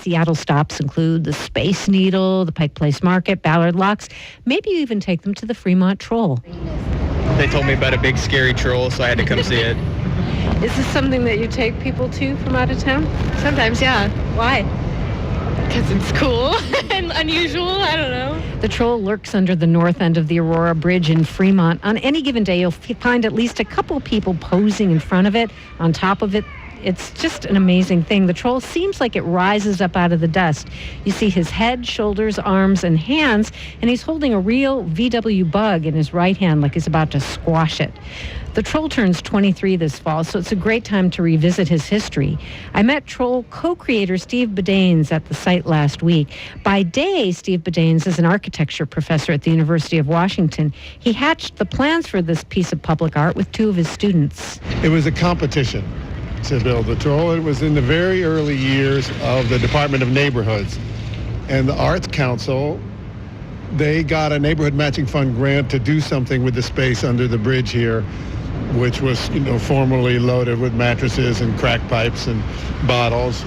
Seattle stops include the Space Needle, the Pike Place Market, Ballard Locks. Maybe you even take them to the Fremont Troll. They told me about a big scary troll, so I had to come see it. Is this something that you take people to from out of town? Sometimes, yeah. Why? Because it's cool and unusual. I don't know. The troll lurks under the north end of the Aurora Bridge in Fremont. On any given day, you'll find at least a couple people posing in front of it, on top of it. It's just an amazing thing. The troll seems like it rises up out of the dust. You see his head, shoulders, arms, and hands, and he's holding a real VW bug in his right hand like he's about to squash it. The troll turns 23 this fall, so it's a great time to revisit his history. I met troll co-creator Steve Bedaines at the site last week. By day, Steve Bedaines is an architecture professor at the University of Washington. He hatched the plans for this piece of public art with two of his students. It was a competition to build the troll. It was in the very early years of the Department of Neighborhoods. And the Arts Council, they got a neighborhood matching fund grant to do something with the space under the bridge here, which was, formerly loaded with mattresses and crack pipes and bottles.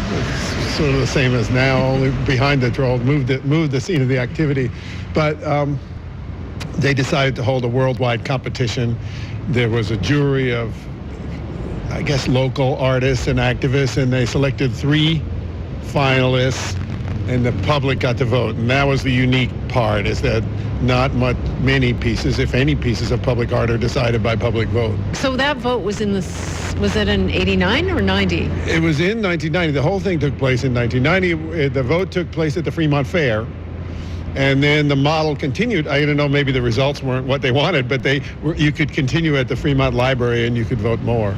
It's sort of the same as now, only behind the troll, moved the scene of the activity. But they decided to hold a worldwide competition. There was a jury of, I guess, local artists and activists, and they selected 3 finalists, and the public got to vote. And that was the unique part, is that not many pieces, if any pieces of public art, are decided by public vote. So that vote was was it in 89 or 90? It was in 1990. The whole thing took place in 1990. The vote took place at the Fremont Fair. And then the model continued. I don't know, maybe the results weren't what they wanted, but you could continue at the Fremont Library and you could vote more.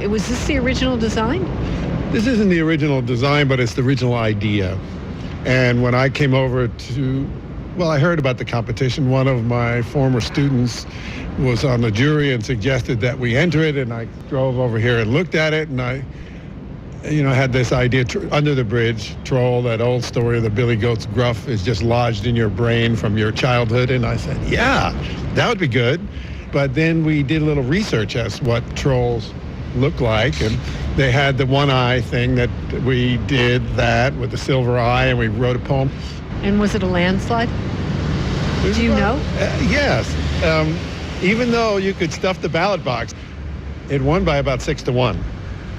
Was this the original design? This isn't the original design, but it's the original idea. And when I came over I heard about the competition. One of my former students was on the jury and suggested that we enter it, and I drove over here and looked at it, and I had this idea, under the bridge, troll, that old story of the Billy Goat's gruff is just lodged in your brain from your childhood. And I said, yeah, that would be good. But then we did a little research as what trolls look like, and they had the one eye thing that we did that with the silver eye, and we wrote a poem. And was it a landslide? Do you know? Yes. Even though you could stuff the ballot box, it won by about 6-1.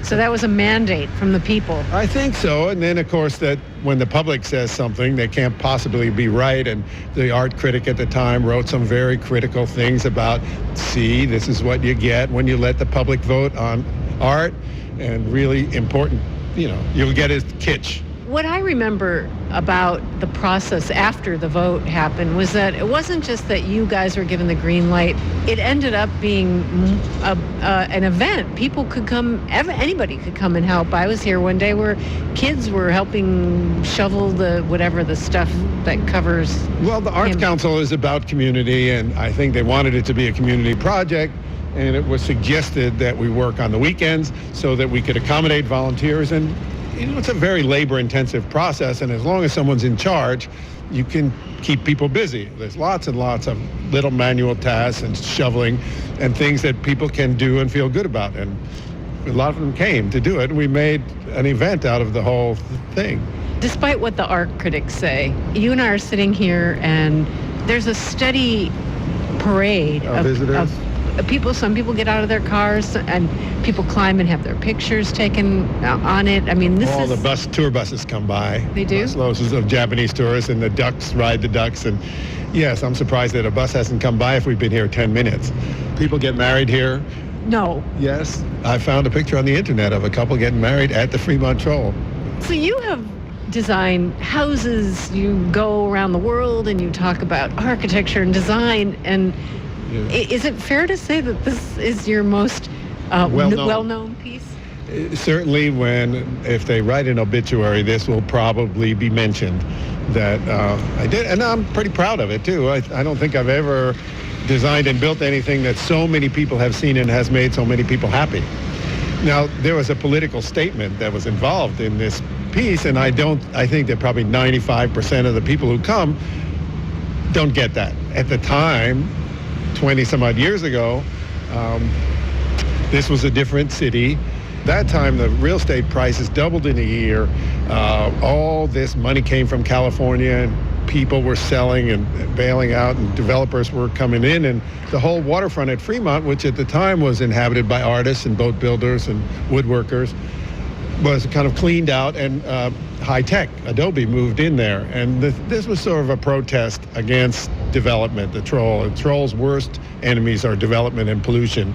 So that was a mandate from the people. I think so. And then, of course, that when the public says something, they can't possibly be right. And the art critic at the time wrote some very critical things about, see, this is what you get when you let the public vote on art. And really important, you'll get his kitsch. What I remember about the process after the vote happened was that it wasn't just that you guys were given the green light. It ended up being an event. People could come, anybody could come and help. I was here one day where kids were helping shovel the stuff that covers. Well, the Arts Council is about community, and I think they wanted it to be a community project. And it was suggested that we work on the weekends so that we could accommodate volunteers. And it's a very labor-intensive process, and as long as someone's in charge, you can keep people busy. There's lots and lots of little manual tasks and shoveling and things that people can do and feel good about. And a lot of them came to do it, and we made an event out of the whole thing. Despite what the art critics say, you and I are sitting here, and there's a steady parade of visitors. People. Some people get out of their cars, and people climb and have their pictures taken on it. I mean, the tour buses come by. They do? Busloads of Japanese tourists, and the ducks ride the ducks. And yes, I'm surprised that a bus hasn't come by if we've been here 10 minutes. People get married here. No. Yes, I found a picture on the internet of a couple getting married at the Fremont Troll. So you have designed houses. You go around the world and you talk about architecture and design, and is it fair to say that this is your most well-known piece? Certainly, if they write an obituary, this will probably be mentioned that I did, and I'm pretty proud of it too. I don't think I've ever designed and built anything that so many people have seen and has made so many people happy. Now, there was a political statement that was involved in this piece, and I think that probably 95% of the people who come don't get that. At the time, 20 some odd years ago, this was a different city. that time, the real estate prices doubled in a year. All this money came from California, and people were selling and bailing out, and developers were coming in, and the whole waterfront at Fremont, which at the time was inhabited by artists and boat builders and woodworkers, was kind of cleaned out, and high tech, Adobe, moved in there. And this was sort of a protest against development, the troll. The troll's worst enemies are development and pollution.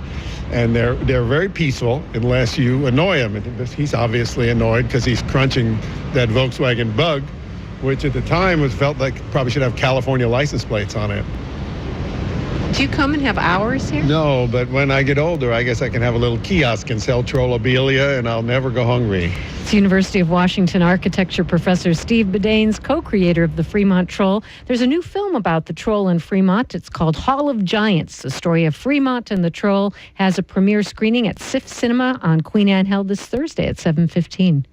And they're very peaceful unless you annoy him. And he's obviously annoyed because he's crunching that Volkswagen Bug, which at the time felt like probably should have California license plates on it. Do you come and have hours here? No, but when I get older, I guess I can have a little kiosk and sell trollabilia, and I'll never go hungry. It's University of Washington architecture professor Steve Badane's co-creator of the Fremont Troll. There's a new film about the troll in Fremont. It's called Hall of Giants. The story of Fremont and the troll has a premiere screening at SIF Cinema on Queen Anne Hill this Thursday at 7:15.